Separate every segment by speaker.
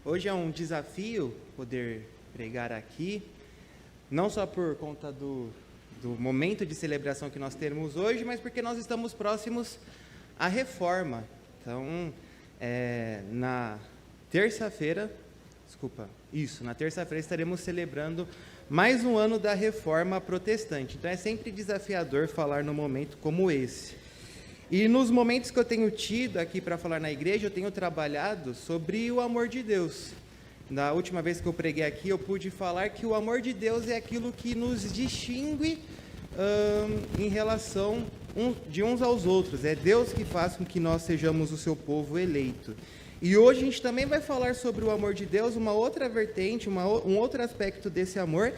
Speaker 1: Hoje é um desafio poder pregar aqui, não só por conta do momento de celebração que nós teremos hoje, mas porque nós estamos próximos à reforma. Então, na terça-feira estaremos celebrando mais um ano da reforma protestante. Então, é sempre desafiador falar num momento como esse. E nos momentos que eu tenho tido aqui para falar na igreja, eu tenho trabalhado sobre o amor de Deus. Na última vez que eu preguei aqui, eu pude falar que o amor de Deus é aquilo que nos distingue em relação de uns aos outros. É Deus que faz com que nós sejamos o seu povo eleito. E hoje a gente também vai falar sobre o amor de Deus, uma outra vertente, um outro aspecto desse amor.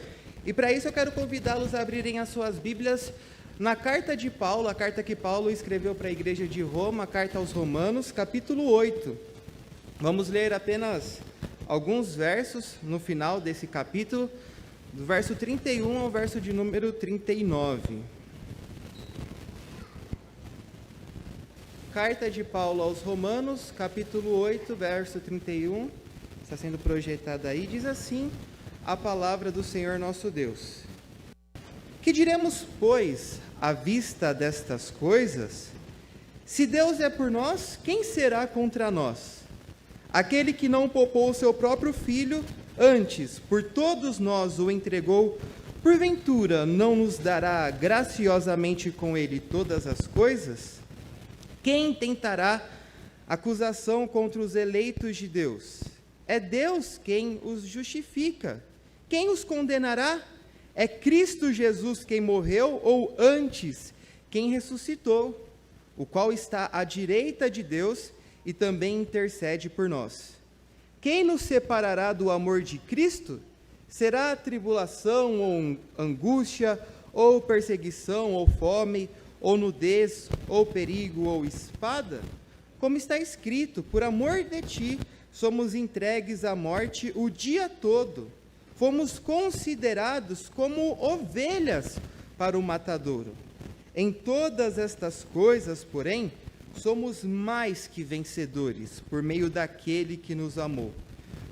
Speaker 1: E para isso eu quero convidá-los a abrirem as suas Bíblias na carta de Paulo, a carta que Paulo escreveu para a igreja de Roma, a carta aos Romanos, capítulo 8. Vamos ler apenas alguns versos no final desse capítulo, do verso 31 ao verso de número 39. Carta de Paulo aos Romanos, capítulo 8, verso 31, está sendo projetada aí, diz assim a palavra do Senhor nosso Deus. Que diremos, pois, à vista destas coisas? Se Deus é por nós, quem será contra nós? Aquele que não poupou o seu próprio filho, antes, por todos nós o entregou, porventura não nos dará graciosamente com ele todas as coisas? Quem tentará acusação contra os eleitos de Deus? É Deus quem os justifica. Quem os condenará? É Cristo Jesus quem morreu, ou antes, quem ressuscitou, o qual está à direita de Deus e também intercede por nós. Quem nos separará do amor de Cristo? Será tribulação, ou angústia, ou perseguição, ou fome, ou nudez, ou perigo, ou espada? Como está escrito, por amor de ti, somos entregues à morte o dia todo. Fomos considerados como ovelhas para o matadouro. Em todas estas coisas, porém, somos mais que vencedores, por meio daquele que nos amou.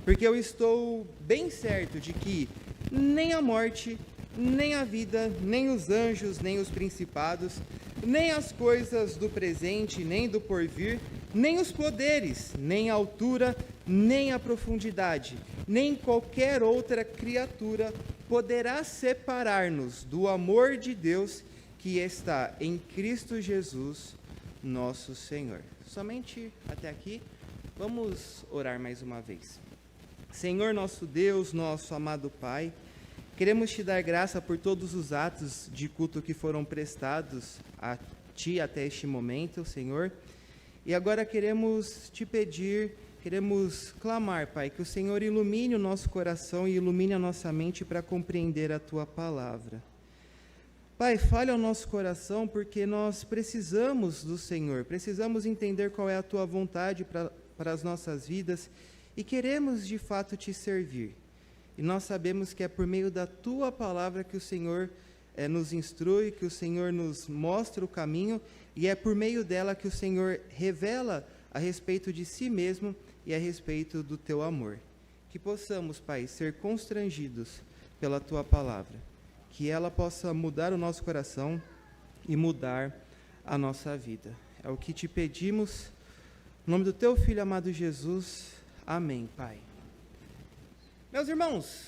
Speaker 1: Porque eu estou bem certo de que nem a morte, nem a vida, nem os anjos, nem os principados, nem as coisas do presente, nem do porvir, nem os poderes, nem a altura, nem a profundidade, nem qualquer outra criatura poderá separar-nos do amor de Deus que está em Cristo Jesus, nosso Senhor. Somente até aqui, vamos orar mais uma vez. Senhor nosso Deus, nosso amado Pai, queremos te dar graça por todos os atos de culto que foram prestados a Ti até este momento, Senhor. E agora queremos te pedir, queremos clamar, Pai, que o Senhor ilumine o nosso coração e ilumine a nossa mente para compreender a Tua palavra. Pai, fale ao nosso coração porque nós precisamos do Senhor, precisamos entender qual é a Tua vontade para as nossas vidas e queremos de fato Te servir. E nós sabemos que é por meio da Tua palavra que o Senhor nos instrui, que o Senhor nos mostra o caminho, e é por meio dela que o Senhor revela a respeito de si mesmo e a respeito do Teu amor. Que possamos, Pai, ser constrangidos pela Tua palavra, que ela possa mudar o nosso coração e mudar a nossa vida. É o que Te pedimos, em nome do Teu Filho amado Jesus. Amém, Pai. Meus irmãos,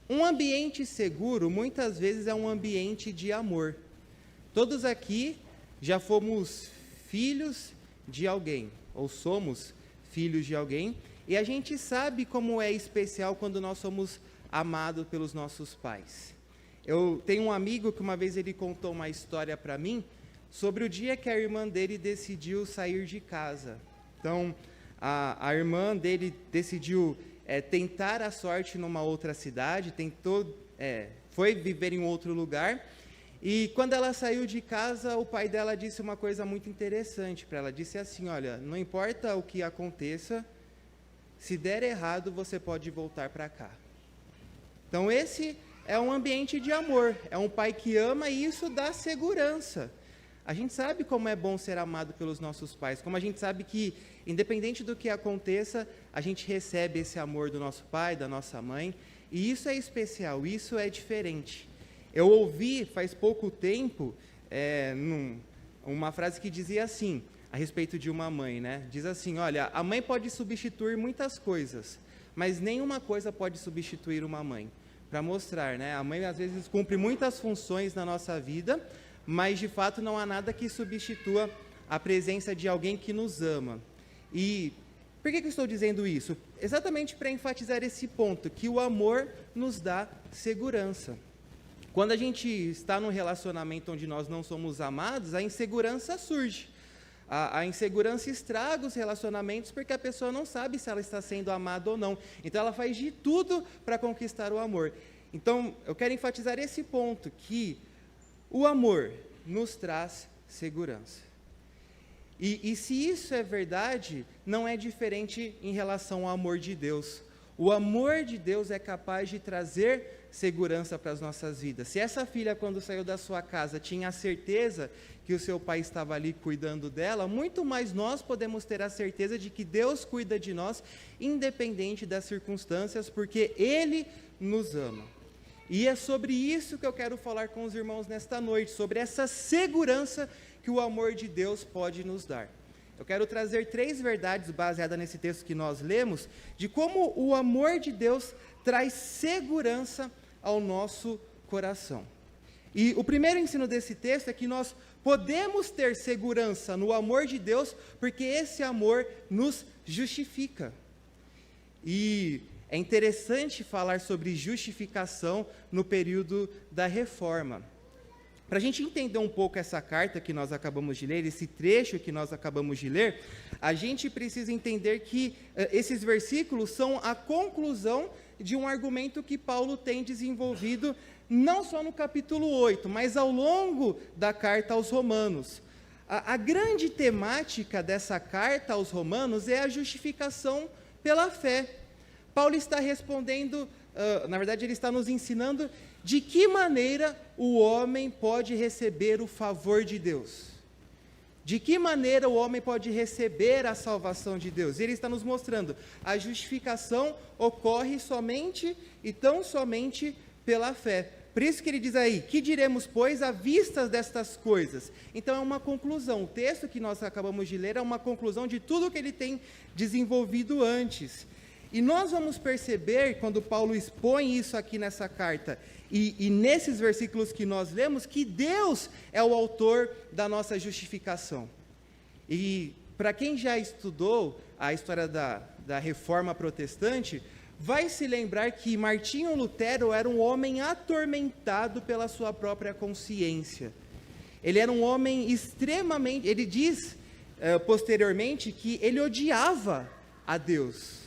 Speaker 1: um ambiente seguro muitas vezes é um ambiente de amor. Todos aqui já fomos filhos de alguém, ou somos filhos de alguém, e a gente sabe como é especial quando nós somos amados pelos nossos pais. Eu tenho um amigo que uma vez ele contou uma história para mim sobre o dia que a irmã dele decidiu sair de casa. Então, a irmã dele decidiu tentar a sorte numa outra cidade, foi viver em outro lugar, e quando ela saiu de casa, o pai dela disse uma coisa muito interessante para ela, disse assim, olha, não importa o que aconteça, se der errado, você pode voltar para cá. Então esse é um ambiente de amor, é um pai que ama e isso dá segurança. A gente sabe como é bom ser amado pelos nossos pais, como a gente sabe que, independente do que aconteça, a gente recebe esse amor do nosso pai, da nossa mãe, e isso é especial, isso é diferente. Eu ouvi faz pouco tempo uma frase que dizia assim, a respeito de uma mãe, né? Diz assim, olha, a mãe pode substituir muitas coisas, mas nenhuma coisa pode substituir uma mãe. Para mostrar, né? A mãe às vezes cumpre muitas funções na nossa vida, mas de fato não há nada que substitua a presença de alguém que nos ama. E por que eu estou dizendo isso? Exatamente para enfatizar esse ponto, que o amor nos dá segurança. Quando a gente está num relacionamento onde nós não somos amados, a insegurança surge. A insegurança estraga os relacionamentos porque a pessoa não sabe se ela está sendo amada ou não. Então, ela faz de tudo para conquistar o amor. Então, eu quero enfatizar esse ponto, que o amor nos traz segurança. E se isso é verdade, não é diferente em relação ao amor de Deus. O amor de Deus é capaz de trazer segurança para as nossas vidas. Se essa filha, quando saiu da sua casa, tinha a certeza que o seu pai estava ali cuidando dela, muito mais nós podemos ter a certeza de que Deus cuida de nós, independente das circunstâncias, porque Ele nos ama. E é sobre isso que eu quero falar com os irmãos nesta noite, sobre essa segurança que o amor de Deus pode nos dar. Eu quero trazer 3 verdades baseadas nesse texto que nós lemos, de como o amor de Deus traz segurança ao nosso coração. E o primeiro ensino desse texto é que nós podemos ter segurança no amor de Deus, porque esse amor nos justifica. E é interessante falar sobre justificação no período da Reforma. Para a gente entender um pouco essa carta que nós acabamos de ler, esse trecho que nós acabamos de ler, a gente precisa entender que esses versículos são a conclusão de um argumento que Paulo tem desenvolvido, não só no capítulo 8, mas ao longo da carta aos Romanos. A grande temática dessa carta aos Romanos é a justificação pela fé. Paulo está respondendo, na verdade ele está nos ensinando de que maneira o homem pode receber o favor de Deus. De que maneira o homem pode receber a salvação de Deus? Ele está nos mostrando, a justificação ocorre somente e tão somente pela fé. Por isso que ele diz aí, que diremos, pois, à vista destas coisas? Então é uma conclusão, o texto que nós acabamos de ler é uma conclusão de tudo que ele tem desenvolvido antes. E nós vamos perceber, quando Paulo expõe isso aqui nessa carta, e nesses versículos que nós lemos, que Deus é o autor da nossa justificação. E para quem já estudou a história da Reforma Protestante, vai se lembrar que Martinho Lutero era um homem atormentado pela sua própria consciência. Ele era um homem extremamente... Ele diz, posteriormente, que ele odiava a Deus.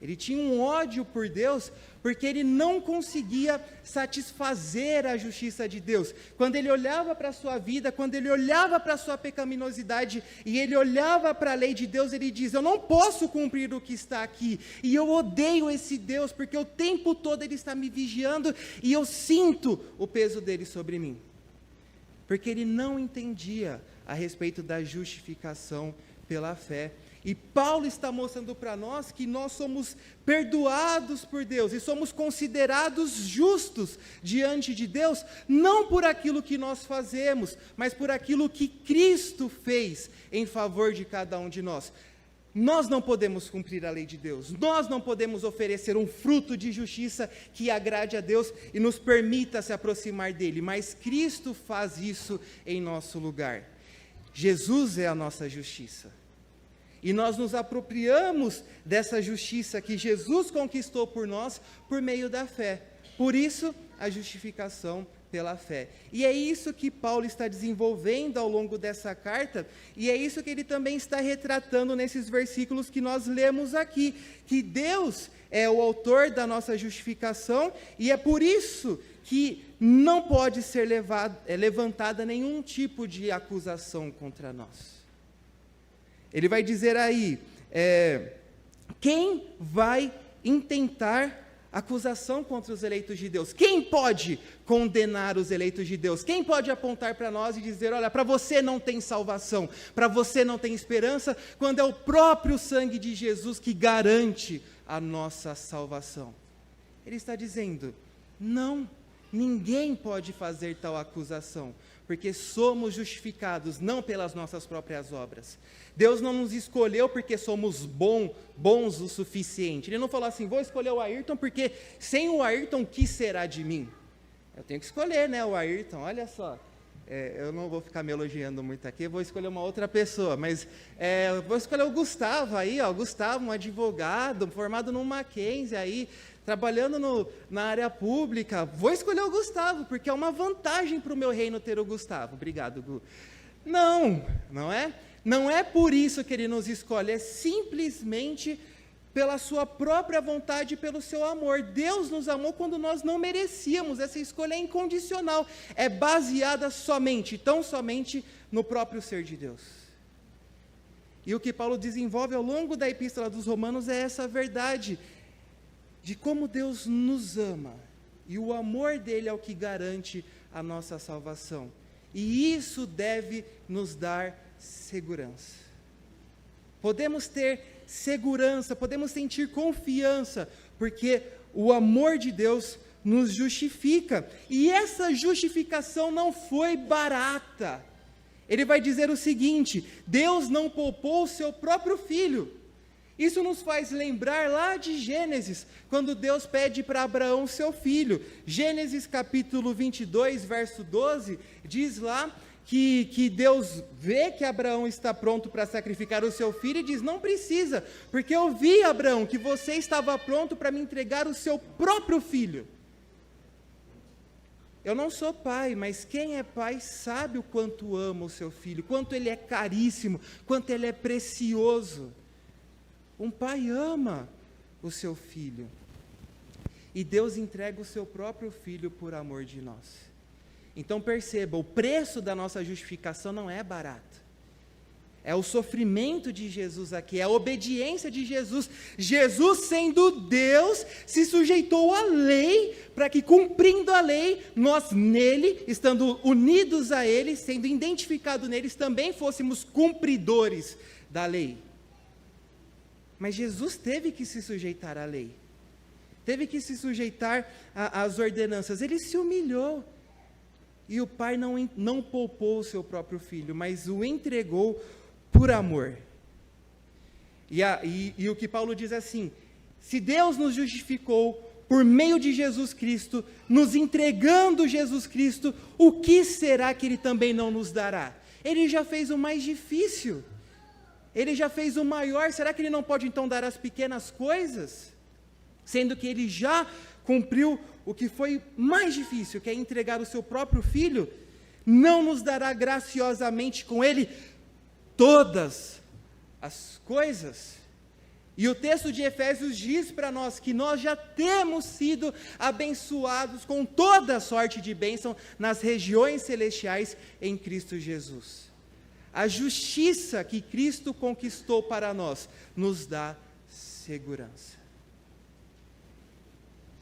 Speaker 1: Ele tinha um ódio por Deus, porque ele não conseguia satisfazer a justiça de Deus. Quando ele olhava para a sua vida, quando ele olhava para a sua pecaminosidade, e ele olhava para a lei de Deus, ele diz, eu não posso cumprir o que está aqui, e eu odeio esse Deus, porque o tempo todo ele está me vigiando, e eu sinto o peso dele sobre mim. Porque ele não entendia a respeito da justificação pela fé. E Paulo está mostrando para nós que nós somos perdoados por Deus e somos considerados justos diante de Deus, não por aquilo que nós fazemos, mas por aquilo que Cristo fez em favor de cada um de nós. Nós não podemos cumprir a lei de Deus, nós não podemos oferecer um fruto de justiça que agrade a Deus e nos permita se aproximar dele, mas Cristo faz isso em nosso lugar. Jesus é a nossa justiça. E nós nos apropriamos dessa justiça que Jesus conquistou por nós por meio da fé. Por isso, a justificação pela fé. E é isso que Paulo está desenvolvendo ao longo dessa carta, e é isso que ele também está retratando nesses versículos que nós lemos aqui, que Deus é o autor da nossa justificação, e é por isso que não pode ser levantada nenhum tipo de acusação contra nós. Ele vai dizer aí, quem vai intentar acusação contra os eleitos de Deus. Quem pode condenar os eleitos de Deus? Quem pode apontar para nós e dizer, olha, para você não tem salvação, para você não tem esperança, quando é o próprio sangue de Jesus que garante a nossa salvação? Ele está dizendo, não, ninguém pode fazer tal acusação, porque somos justificados não pelas nossas próprias obras. Deus não nos escolheu porque somos bons o suficiente. Ele não falou assim, vou escolher o Ayrton porque sem o Ayrton, o que será de mim? Eu tenho que escolher, né, o Ayrton, olha só. Eu não vou ficar me elogiando muito aqui, vou escolher uma outra pessoa, mas vou escolher o Gustavo aí, ó, Gustavo, um advogado, formado no Mackenzie aí, trabalhando na área pública. Vou escolher o Gustavo, porque é uma vantagem para o meu reino ter o Gustavo. Obrigado, Gu. Não é? Não é por isso que ele nos escolhe, é simplesmente pela sua própria vontade e pelo seu amor. Deus nos amou quando nós não merecíamos. Essa escolha é incondicional, é baseada somente, tão somente, no próprio ser de Deus. E o que Paulo desenvolve ao longo da Epístola dos Romanos é essa verdade de como Deus nos ama, e o amor dele é o que garante a nossa salvação. E isso deve nos dar segurança. Podemos ter segurança, podemos sentir confiança, porque o amor de Deus nos justifica. E essa justificação não foi barata. Ele vai dizer o seguinte: Deus não poupou o seu próprio filho. Isso nos faz lembrar lá de Gênesis, quando Deus pede para Abraão seu filho. Gênesis capítulo 22, verso 12, diz lá que Deus vê que Abraão está pronto para sacrificar o seu filho e diz, não precisa, porque eu vi, Abraão, que você estava pronto para me entregar o seu próprio filho. Eu não sou pai, mas quem é pai sabe o quanto ama o seu filho, quanto ele é caríssimo, quanto ele é precioso. Um pai ama o seu filho. E Deus entrega o seu próprio filho por amor de nós. Então perceba, o preço da nossa justificação não é barato. É o sofrimento de Jesus aqui, é a obediência de Jesus. Jesus, sendo Deus, se sujeitou à lei, para que, cumprindo a lei, nós nele, estando unidos a ele, sendo identificados neles, também fôssemos cumpridores da lei. Mas Jesus teve que se sujeitar à lei, teve que se sujeitar às ordenanças, ele se humilhou, e o Pai não poupou o seu próprio Filho, mas o entregou por amor. E o que Paulo diz assim, se Deus nos justificou por meio de Jesus Cristo, nos entregando Jesus Cristo, o que será que Ele também não nos dará? Ele já fez o mais difícil, Ele já fez o maior, será que Ele não pode então dar as pequenas coisas? Sendo que Ele já cumpriu o que foi mais difícil, que é entregar o seu próprio Filho, não nos dará graciosamente com Ele todas as coisas? E o texto de Efésios diz para nós que nós já temos sido abençoados com toda sorte de bênção nas regiões celestiais em Cristo Jesus. A justiça que Cristo conquistou para nós nos dá segurança.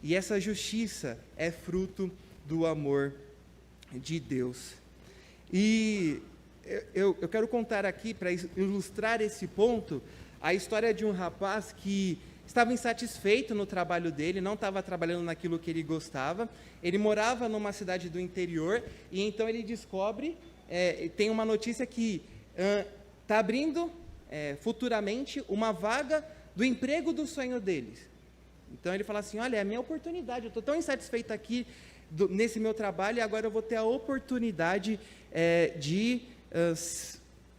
Speaker 1: E essa justiça é fruto do amor de Deus. E eu quero contar aqui, para ilustrar esse ponto, a história de um rapaz que estava insatisfeito no trabalho dele, não estava trabalhando naquilo que ele gostava. Ele morava numa cidade do interior, e então ele descobre, tem uma notícia que está abrindo futuramente uma vaga do emprego do sonho deles. Então ele fala assim, olha, é a minha oportunidade, eu estou tão insatisfeito aqui nesse meu trabalho, e agora eu vou ter a oportunidade de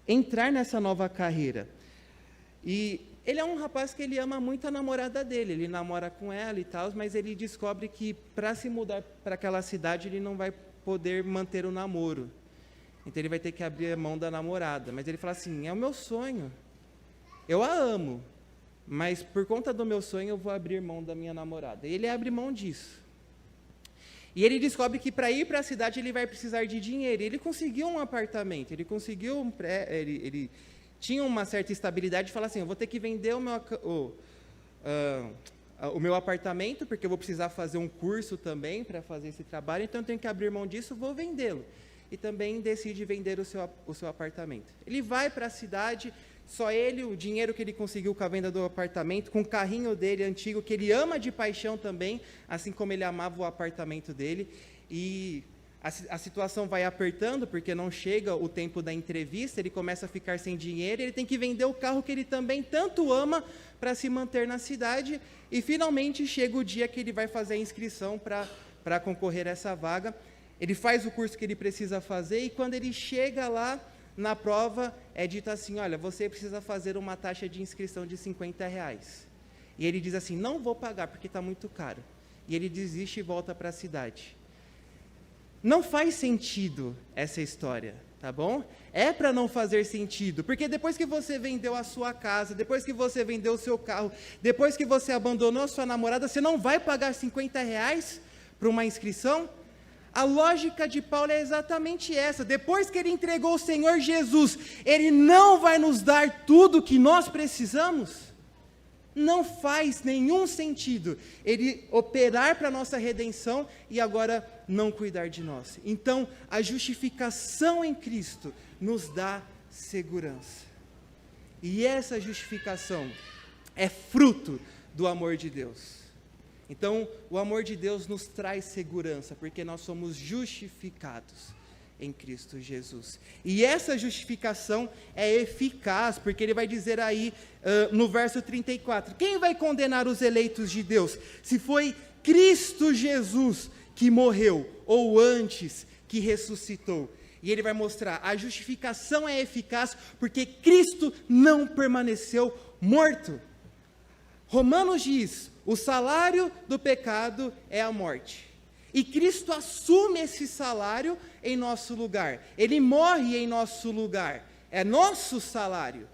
Speaker 1: entrar nessa nova carreira. E ele é um rapaz que ele ama muito a namorada dele, ele namora com ela e tal, mas ele descobre que para se mudar para aquela cidade ele não vai poder manter o namoro. Então ele vai ter que abrir a mão da namorada. Mas ele fala assim, é o meu sonho, eu a amo, mas por conta do meu sonho eu vou abrir mão da minha namorada. E ele abre mão disso. E ele descobre que para ir para a cidade ele vai precisar de dinheiro. Ele conseguiu um apartamento, ele conseguiu ele tinha uma certa estabilidade, e fala assim, eu vou ter que vender o meu apartamento, porque eu vou precisar fazer um curso também para fazer esse trabalho, então eu tenho que abrir mão disso, vou vendê-lo. E também decide vender o seu apartamento. Ele vai para a cidade, só ele, o dinheiro que ele conseguiu com a venda do apartamento, com o carrinho dele antigo, que ele ama de paixão também, assim como ele amava o apartamento dele, e a situação vai apertando, porque não chega o tempo da entrevista, ele começa a ficar sem dinheiro, ele tem que vender o carro que ele também tanto ama para se manter na cidade, e finalmente chega o dia que ele vai fazer a inscrição para concorrer a essa vaga. Ele faz o curso que ele precisa fazer, e quando ele chega lá, na prova, é dito assim, olha, você precisa fazer uma taxa de inscrição de R$50. E ele diz assim, não vou pagar, porque está muito caro. E ele desiste e volta para a cidade. Não faz sentido essa história, tá bom? É para não fazer sentido, porque depois que você vendeu a sua casa, depois que você vendeu o seu carro, depois que você abandonou a sua namorada, você não vai pagar R$50 para uma inscrição? A lógica de Paulo é exatamente essa. Depois que ele entregou o Senhor Jesus, ele não vai nos dar tudo o que nós precisamos? Não faz nenhum sentido ele operar para a nossa redenção e agora não cuidar de nós. Então, a justificação em Cristo nos dá segurança. E essa justificação é fruto do amor de Deus. Então, o amor de Deus nos traz segurança, porque nós somos justificados em Cristo Jesus. E essa justificação é eficaz, porque ele vai dizer aí, no verso 34, quem vai condenar os eleitos de Deus? Se foi Cristo Jesus que morreu, ou antes que ressuscitou. E ele vai mostrar, a justificação é eficaz, porque Cristo não permaneceu morto. Romanos diz, o salário do pecado é a morte. E Cristo assume esse salário em nosso lugar. Ele morre em nosso lugar. É nosso salário.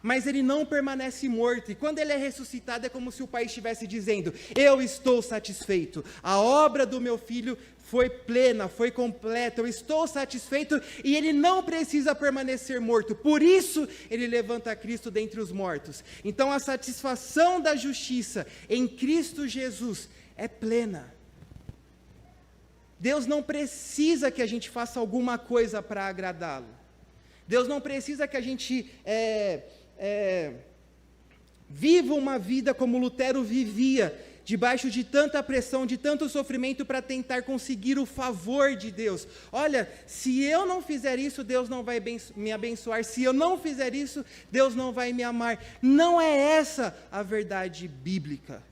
Speaker 1: Mas ele não permanece morto. E quando ele é ressuscitado, é como se o Pai estivesse dizendo, eu estou satisfeito. A obra do meu filho foi plena, foi completa, eu estou satisfeito e ele não precisa permanecer morto, por isso ele levanta Cristo dentre os mortos. Então a satisfação da justiça em Cristo Jesus é plena. Deus não precisa que a gente faça alguma coisa para agradá-lo. Deus não precisa que a gente viva uma vida como Lutero vivia, debaixo de tanta pressão, de tanto sofrimento para tentar conseguir o favor de Deus. Olha, se eu não fizer isso, Deus não vai me abençoar. Se eu não fizer isso, Deus não vai me amar. Não é essa a verdade bíblica.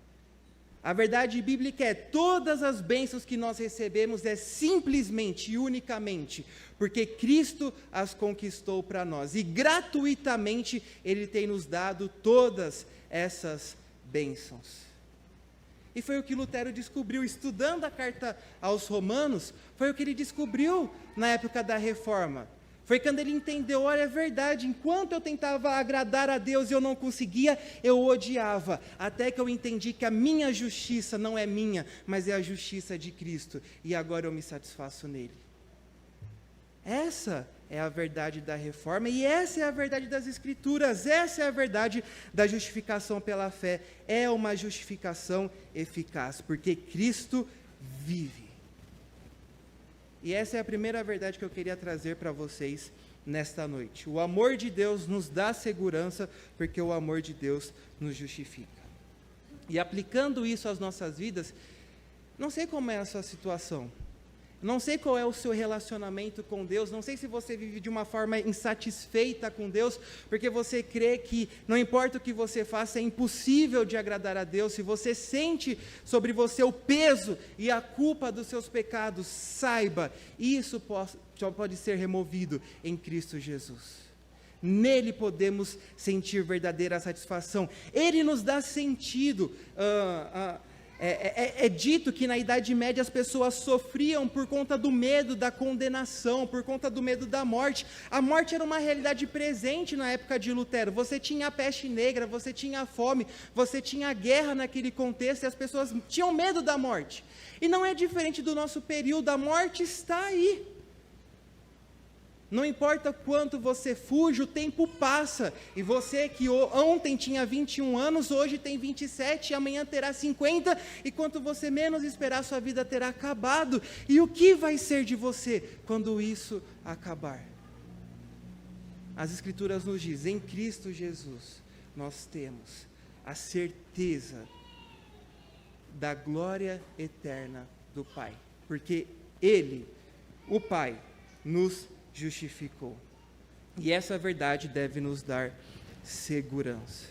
Speaker 1: A verdade bíblica é, todas as bênçãos que nós recebemos é simplesmente e unicamente porque Cristo as conquistou para nós. E gratuitamente Ele tem nos dado todas essas bênçãos. E foi o que Lutero descobriu, estudando a carta aos Romanos, foi o que ele descobriu na época da Reforma. Foi quando ele entendeu, olha, é verdade, enquanto eu tentava agradar a Deus e eu não conseguia, eu odiava, até que eu entendi que a minha justiça não é minha, mas é a justiça de Cristo, e agora eu me satisfaço nele. Essa é a verdade da reforma, e essa é a verdade das Escrituras, essa é a verdade da justificação pela fé. É uma justificação eficaz, porque Cristo vive. E essa é a primeira verdade que eu queria trazer para vocês nesta noite. O amor de Deus nos dá segurança, porque o amor de Deus nos justifica. E aplicando isso às nossas vidas, não sei como é a sua situação, não sei qual é o seu relacionamento com Deus, não sei se você vive de uma forma insatisfeita com Deus, porque você crê que não importa o que você faça, é impossível de agradar a Deus. Se você sente sobre você o peso e a culpa dos seus pecados, saiba, isso só pode ser removido em Cristo Jesus. Nele podemos sentir verdadeira satisfação. Ele nos dá sentido. É dito que na Idade Média as pessoas sofriam por conta do medo da condenação, por conta do medo da morte. A morte era uma realidade presente na época de Lutero. Você tinha a peste negra, você tinha a fome, você tinha a guerra naquele contexto, e as pessoas tinham medo da morte. E não é diferente do nosso período, a morte está aí. Não importa quanto você fuja, o tempo passa. E você que ontem tinha 21 anos, hoje tem 27, e amanhã terá 50, e quanto você menos esperar, sua vida terá acabado. E o que vai ser de você quando isso acabar? As Escrituras nos dizem, em Cristo Jesus, nós temos a certeza da glória eterna do Pai. Porque Ele, o Pai, nos justificou. E essa verdade deve nos dar segurança.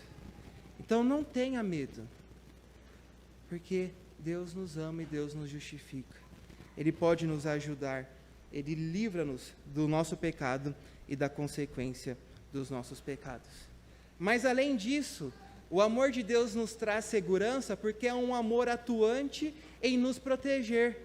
Speaker 1: Então não tenha medo, porque Deus nos ama e Deus nos justifica. Ele pode nos ajudar, Ele livra-nos do nosso pecado e da consequência dos nossos pecados. Mas além disso, o amor de Deus nos traz segurança porque é um amor atuante em nos proteger.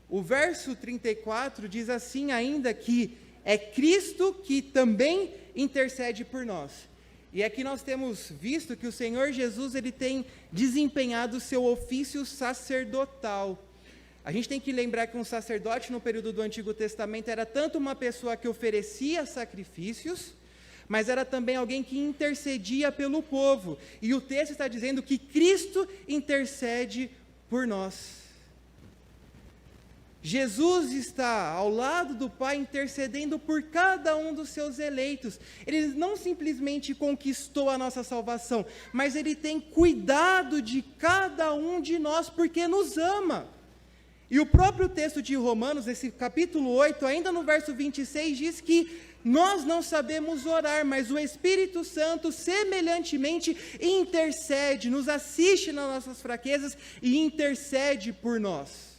Speaker 1: O verso 34 diz assim ainda que é Cristo que também intercede por nós. E aqui nós temos visto que o Senhor Jesus ele tem desempenhado o seu ofício sacerdotal. A gente tem que lembrar que um sacerdote no período do Antigo Testamento era tanto uma pessoa que oferecia sacrifícios, mas era também alguém que intercedia pelo povo. E o texto está dizendo que Cristo intercede por nós. Jesus está ao lado do Pai intercedendo por cada um dos seus eleitos. Ele não simplesmente conquistou a nossa salvação, mas Ele tem cuidado de cada um de nós porque nos ama. E o próprio texto de Romanos, esse capítulo 8, ainda no verso 26, diz que nós não sabemos orar, mas o Espírito Santo semelhantemente intercede, nos assiste nas nossas fraquezas e intercede por nós.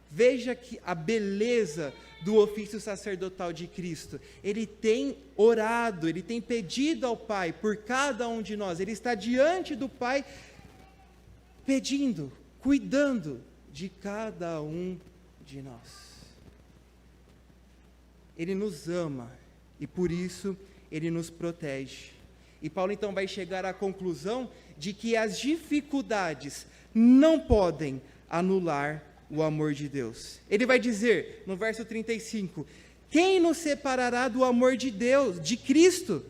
Speaker 1: Veja que a beleza do ofício sacerdotal de Cristo. Ele tem orado, ele tem pedido ao Pai por cada um de nós. Ele está diante do Pai pedindo, cuidando de cada um de nós. Ele nos ama e por isso ele nos protege. E Paulo então vai chegar à conclusão de que as dificuldades não podem anular o amor de Deus. Ele vai dizer no verso 35: quem nos separará do amor de Deus, de Cristo?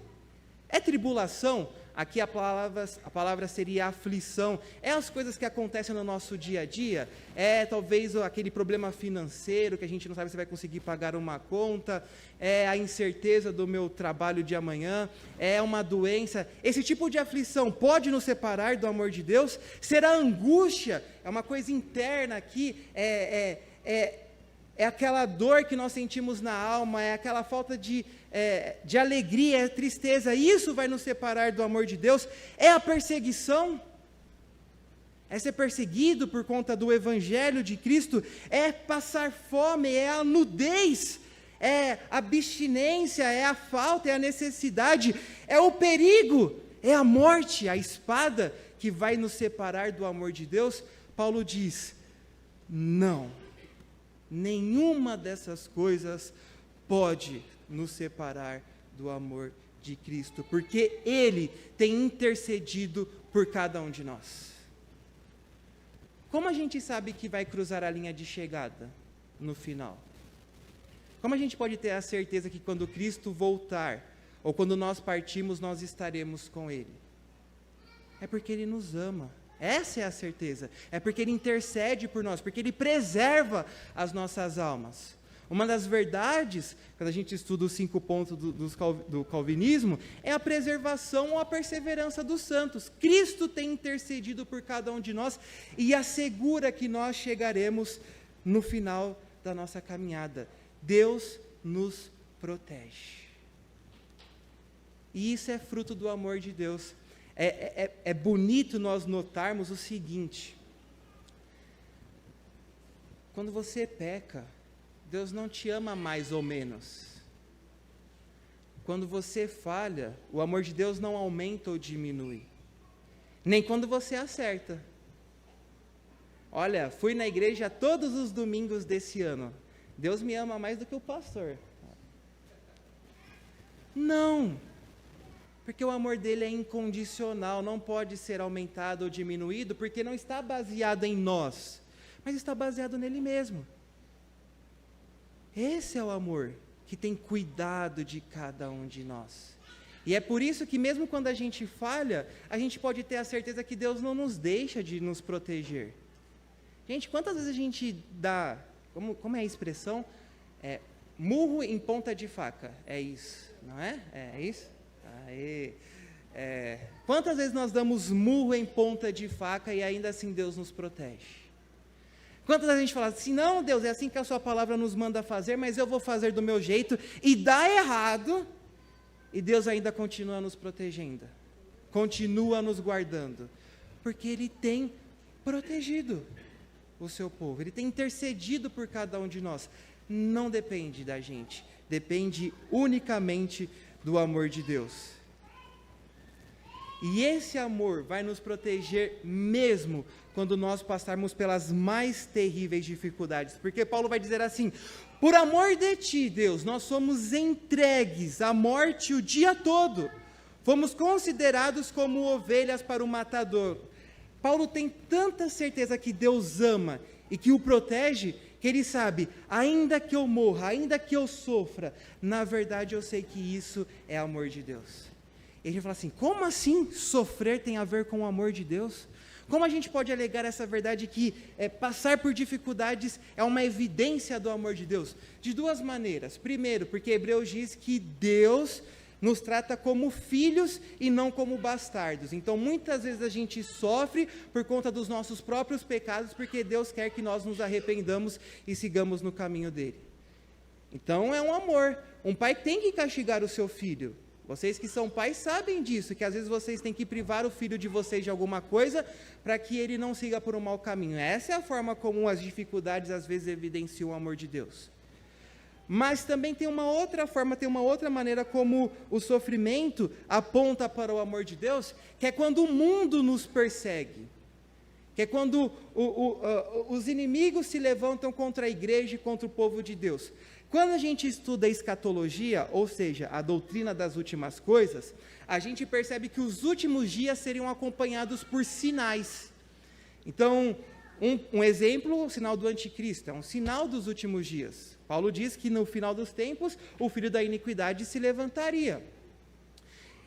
Speaker 1: É tribulação? Aqui a palavra seria aflição. É as coisas que acontecem no nosso dia a dia? É talvez aquele problema financeiro que a gente não sabe se vai conseguir pagar uma conta? É a incerteza do meu trabalho de amanhã? É uma doença? Esse tipo de aflição pode nos separar do amor de Deus? Será angústia? É uma coisa interna aqui? É aquela dor que nós sentimos na alma, é aquela falta de alegria, é tristeza, isso vai nos separar do amor de Deus? É a perseguição? É ser perseguido por conta do Evangelho de Cristo? É passar fome, é a nudez, é a abstinência, é a falta, é a necessidade, é o perigo, é a morte, a espada que vai nos separar do amor de Deus? Paulo diz, não. Nenhuma dessas coisas pode nos separar do amor de Cristo, porque Ele tem intercedido por cada um de nós. Como a gente sabe que vai cruzar a linha de chegada no final? Como a gente pode ter a certeza que quando Cristo voltar, ou quando nós partimos, nós estaremos com Ele? É porque Ele nos ama. Essa é a certeza, é porque Ele intercede por nós, porque Ele preserva as nossas almas. Uma das verdades, quando a gente estuda os 5 pontos do calvinismo, é a preservação ou a perseverança dos santos. Cristo tem intercedido por cada um de nós e assegura que nós chegaremos no final da nossa caminhada. Deus nos protege. E isso é fruto do amor de Deus. É bonito nós notarmos o seguinte: quando você peca, Deus não te ama mais ou menos. Quando você falha, o amor de Deus não aumenta ou diminui. Nem quando você acerta. Olha, fui na igreja todos os domingos desse ano. Deus me ama mais do que o pastor. Não. Porque o amor dele é incondicional, não pode ser aumentado ou diminuído, porque não está baseado em nós, mas está baseado nele mesmo. Esse é o amor que tem cuidado de cada um de nós. E é por isso que mesmo quando a gente falha, a gente pode ter a certeza que Deus não nos deixa de nos proteger. Gente, quantas vezes a gente dá, como é a expressão? Murro em ponta de faca. É isso, não é? É isso? Aê. Quantas vezes nós damos murro em ponta de faca e ainda assim Deus nos protege? Quantas vezes a gente fala assim, não, Deus, é assim que a sua palavra nos manda fazer, mas eu vou fazer do meu jeito, e dá errado, e Deus ainda continua nos protegendo, continua nos guardando, porque Ele tem protegido o seu povo, Ele tem intercedido por cada um de nós. Não depende da gente, depende unicamente do amor de Deus. E esse amor vai nos proteger mesmo quando nós passarmos pelas mais terríveis dificuldades. Porque Paulo vai dizer assim, por amor de ti, Deus, nós somos entregues à morte o dia todo. Fomos considerados como ovelhas para o matador. Paulo tem tanta certeza que Deus ama e que o protege, que ele sabe, ainda que eu morra, ainda que eu sofra, na verdade eu sei que isso é amor de Deus. E a gente fala assim, como assim sofrer tem a ver com o amor de Deus? Como a gente pode alegar essa verdade que passar por dificuldades é uma evidência do amor de Deus? De duas maneiras. Primeiro, porque Hebreus diz que Deus nos trata como filhos e não como bastardos. Então, muitas vezes a gente sofre por conta dos nossos próprios pecados, porque Deus quer que nós nos arrependamos e sigamos no caminho dele. Então, é um amor. Um pai tem que castigar o seu filho. Vocês que são pais sabem disso, que às vezes vocês têm que privar o filho de vocês de alguma coisa para que ele não siga por um mau caminho. Essa é a forma como as dificuldades às vezes evidenciam o amor de Deus. Mas também tem uma outra forma, tem uma outra maneira como o sofrimento aponta para o amor de Deus, que é quando o mundo nos persegue. Que é quando os inimigos se levantam contra a igreja e contra o povo de Deus. Quando a gente estuda a escatologia, ou seja, a doutrina das últimas coisas, a gente percebe que os últimos dias seriam acompanhados por sinais. Então, um exemplo, o sinal do anticristo, é um sinal dos últimos dias. Paulo diz que no final dos tempos, o filho da iniquidade se levantaria.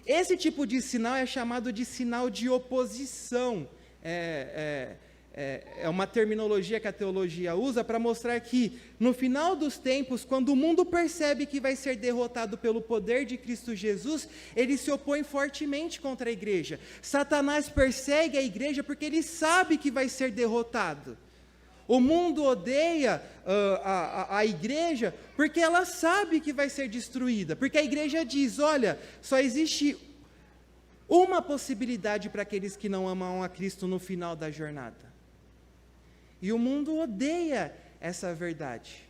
Speaker 1: Esse tipo de sinal é chamado de sinal de oposição. É uma terminologia que a teologia usa para mostrar que, no final dos tempos, quando o mundo percebe que vai ser derrotado pelo poder de Cristo Jesus, ele se opõe fortemente contra a igreja. Satanás persegue a igreja porque ele sabe que vai ser derrotado. O mundo odeia a igreja porque ela sabe que vai ser destruída, porque a igreja diz, olha, só existe uma possibilidade para aqueles que não amam a Cristo no final da jornada. E o mundo odeia essa verdade.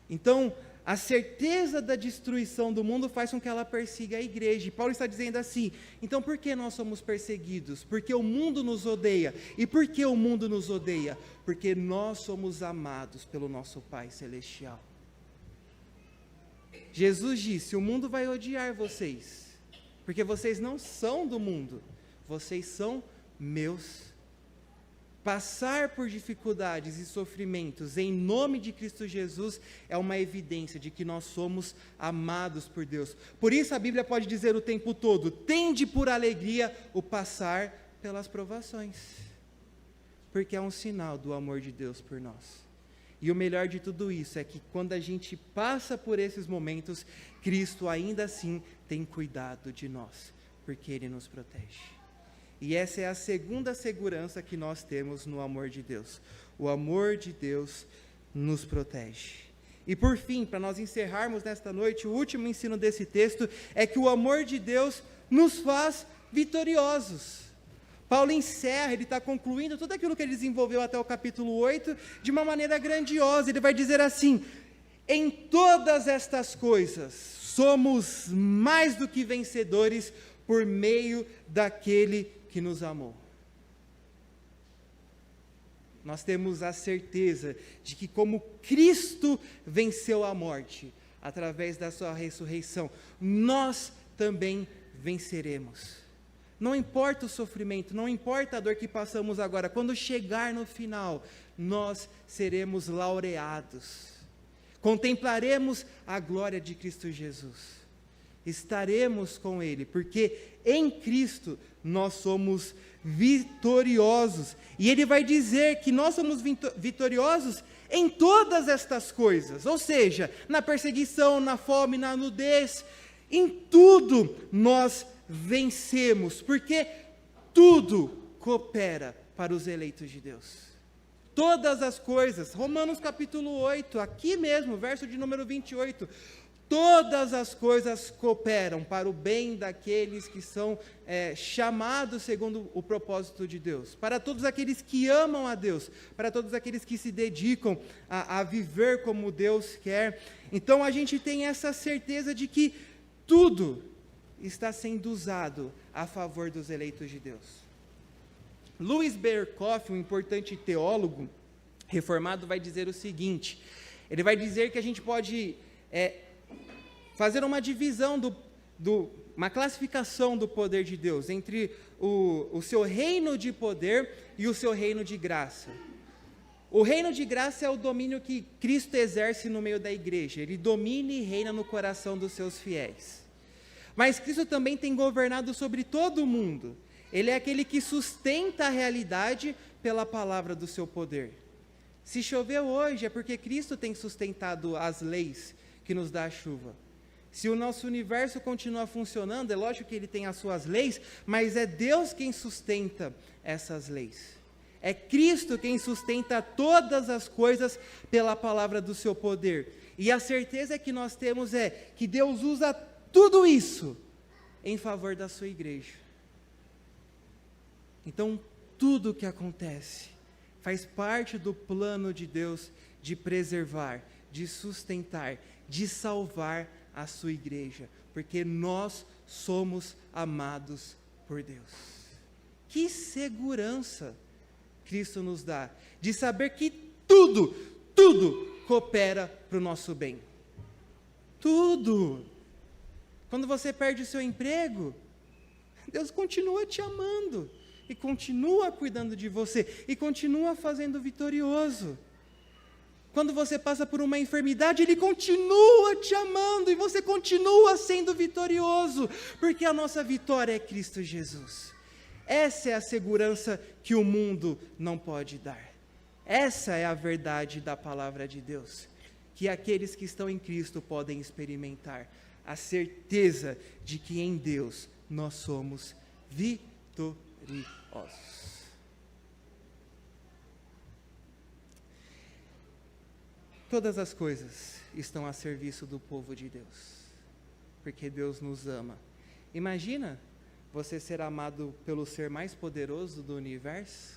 Speaker 1: Então, a certeza da destruição do mundo faz com que ela persiga a igreja. E Paulo está dizendo assim, então por que nós somos perseguidos? Porque o mundo nos odeia. E por que o mundo nos odeia? Porque nós somos amados pelo nosso Pai Celestial. Jesus disse, o mundo vai odiar vocês, porque vocês não são do mundo, vocês são meus. Passar por dificuldades e sofrimentos em nome de Cristo Jesus é uma evidência de que nós somos amados por Deus. Por isso a Bíblia pode dizer o tempo todo, tende por alegria o passar pelas provações, porque é um sinal do amor de Deus por nós. E o melhor de tudo isso é que quando a gente passa por esses momentos, Cristo ainda assim tem cuidado de nós, porque Ele nos protege. E essa é a segunda segurança que nós temos no amor de Deus. O amor de Deus nos protege. E por fim, para nós encerrarmos nesta noite, o último ensino desse texto é que o amor de Deus nos faz vitoriosos. Paulo encerra, ele está concluindo tudo aquilo que ele desenvolveu até o capítulo 8, de uma maneira grandiosa. Ele vai dizer assim, em todas estas coisas, somos mais do que vencedores por meio daquele que nos amou. Nós temos a certeza de que como Cristo venceu a morte, através da sua ressurreição, nós também venceremos. Não importa o sofrimento, não importa a dor que passamos agora, quando chegar no final, nós seremos laureados. Contemplaremos a glória de Cristo Jesus. Estaremos com Ele, porque em Cristo nós somos vitoriosos. E Ele vai dizer que nós somos vitoriosos em todas estas coisas, ou seja, na perseguição, na fome, na nudez, em tudo nós vencemos, porque tudo coopera para os eleitos de Deus. Todas as coisas, Romanos capítulo 8, aqui mesmo, verso de número 28, todas as coisas cooperam para o bem daqueles que são chamados segundo o propósito de Deus, para todos aqueles que amam a Deus, para todos aqueles que se dedicam a viver como Deus quer. Então a gente tem essa certeza de que tudo está sendo usado a favor dos eleitos de Deus. Louis Berkhoff, um importante teólogo reformado, vai dizer o seguinte: ele vai dizer que a gente pode fazer uma divisão, uma classificação do poder de Deus entre o seu reino de poder e o seu reino de graça. O reino de graça é o domínio que Cristo exerce no meio da igreja. Ele domina e reina no coração dos seus fiéis. Mas Cristo também tem governado sobre todo o mundo. Ele é aquele que sustenta a realidade pela palavra do seu poder. Se choveu hoje é porque Cristo tem sustentado as leis que nos dá a chuva. Se o nosso universo continua funcionando, é lógico que ele tem as suas leis, mas é Deus quem sustenta essas leis. É Cristo quem sustenta todas as coisas pela palavra do seu poder. E a certeza que nós temos é que Deus usa tudo isso em favor da sua igreja. Então, tudo o que acontece faz parte do plano de Deus de preservar, de sustentar, de salvar a sua igreja, porque nós somos amados por Deus. Que segurança Cristo nos dá, de saber que tudo coopera para o nosso bem. Tudo. Quando você perde o seu emprego, Deus continua te amando, e continua cuidando de você, e continua fazendo vitorioso. Quando você passa por uma enfermidade, Ele continua te amando, e você continua sendo vitorioso, porque a nossa vitória é Cristo Jesus. Essa é a segurança que o mundo não pode dar. Essa é a verdade da palavra de Deus, que aqueles que estão em Cristo podem experimentar, a certeza de que em Deus nós somos vitoriosos. Todas as coisas estão a serviço do povo de Deus, porque Deus nos ama. Imagina você ser amado pelo ser mais poderoso do universo.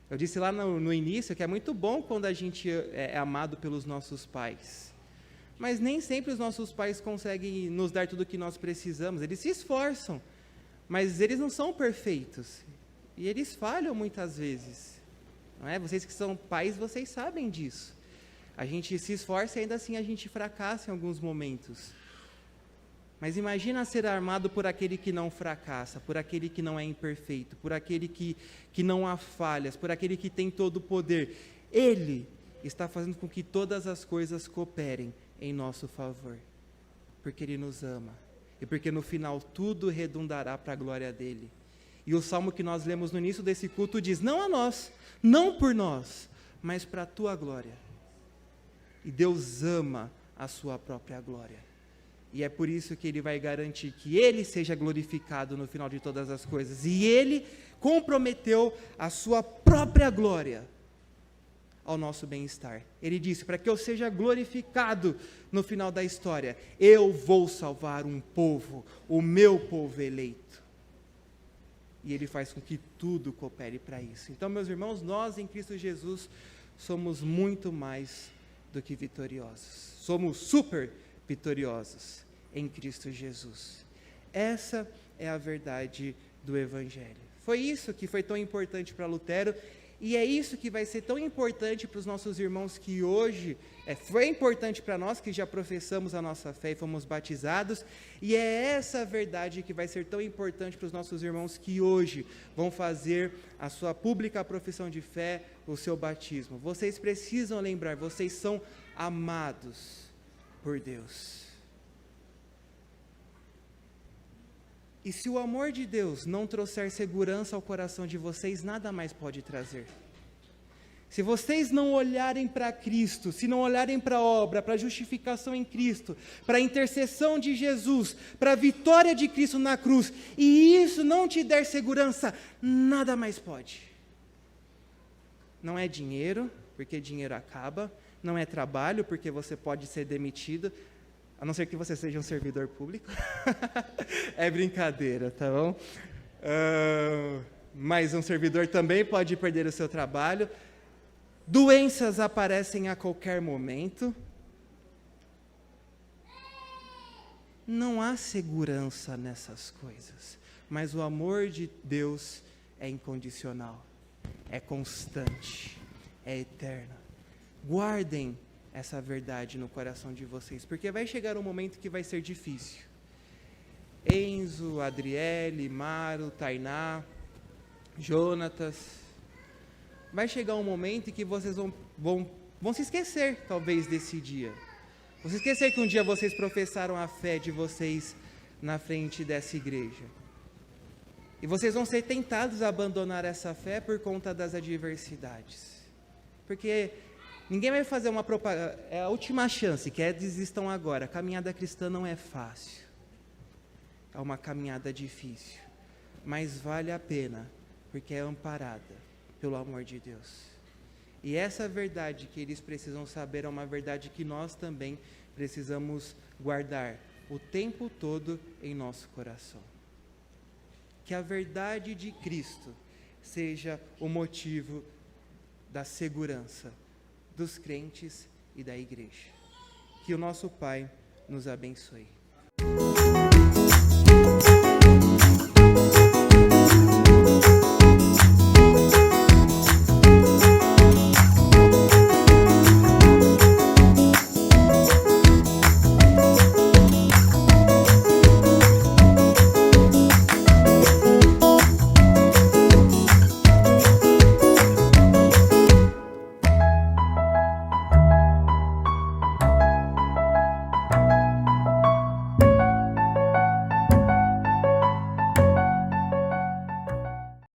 Speaker 1: Eu disse lá no início que é muito bom quando a gente é amado pelos nossos pais, mas nem sempre os nossos pais conseguem nos dar tudo o que nós precisamos. Eles se esforçam, mas eles não são perfeitos, e eles falham muitas vezes. Não é? Vocês que são pais, vocês sabem disso. A gente se esforça e ainda assim a gente fracassa em alguns momentos. Mas imagina ser amado por aquele que não fracassa, por aquele que não é imperfeito, por aquele que não há falhas, por aquele que tem todo o poder. Ele está fazendo com que todas as coisas cooperem em nosso favor, porque Ele nos ama, e porque no final tudo redundará para a glória dEle. E o salmo que nós lemos no início desse culto diz: não a nós, não por nós, mas para a tua glória. E Deus ama a sua própria glória. E é por isso que Ele vai garantir que Ele seja glorificado no final de todas as coisas. E Ele comprometeu a sua própria glória ao nosso bem-estar. Ele disse: para que eu seja glorificado no final da história, eu vou salvar um povo, o meu povo eleito. E Ele faz com que tudo coopere para isso. Então, meus irmãos, nós em Cristo Jesus somos muito mais do que vitoriosos. Somos super vitoriosos em Cristo Jesus. Essa é a verdade do Evangelho. Foi isso que foi tão importante para Lutero, E é isso que vai ser tão importante para os nossos irmãos que hoje, foi importante para nós que já professamos a nossa fé e fomos batizados, e é essa verdade que vai ser tão importante para os nossos irmãos que hoje vão fazer a sua pública profissão de fé, o seu batismo. Vocês precisam lembrar, vocês são amados por Deus. E se o amor de Deus não trouxer segurança ao coração de vocês, nada mais pode trazer. Se vocês não olharem para Cristo, se não olharem para a obra, para a justificação em Cristo, para a intercessão de Jesus, para a vitória de Cristo na cruz, e isso não te der segurança, nada mais pode. Não é dinheiro, porque dinheiro acaba, não é trabalho, porque você pode ser demitido, a não ser que você seja um servidor público. É brincadeira, tá bom? Mas um servidor também pode perder o seu trabalho. Doenças aparecem a qualquer momento. Não há segurança nessas coisas. Mas o amor de Deus é incondicional, é constante, é eterno. Guardem essa verdade no coração de vocês, porque vai chegar um momento que vai ser difícil. Enzo, Adriele, Maro, Tainá, Jonatas, vai chegar um momento em que vocês vão se esquecer, talvez, desse dia. Vão se esquecer que um dia vocês professaram a fé de vocês na frente dessa igreja. E vocês vão ser tentados a abandonar essa fé por conta das adversidades. Porque ninguém vai fazer uma propaganda, é a última chance, que desistam agora. A caminhada cristã não é fácil, é uma caminhada difícil, mas vale a pena, porque é amparada pelo amor de Deus. E essa verdade que eles precisam saber é uma verdade que nós também precisamos guardar o tempo todo em nosso coração. Que a verdade de Cristo seja o motivo da segurança dos crentes e da igreja. Que o nosso Pai nos abençoe.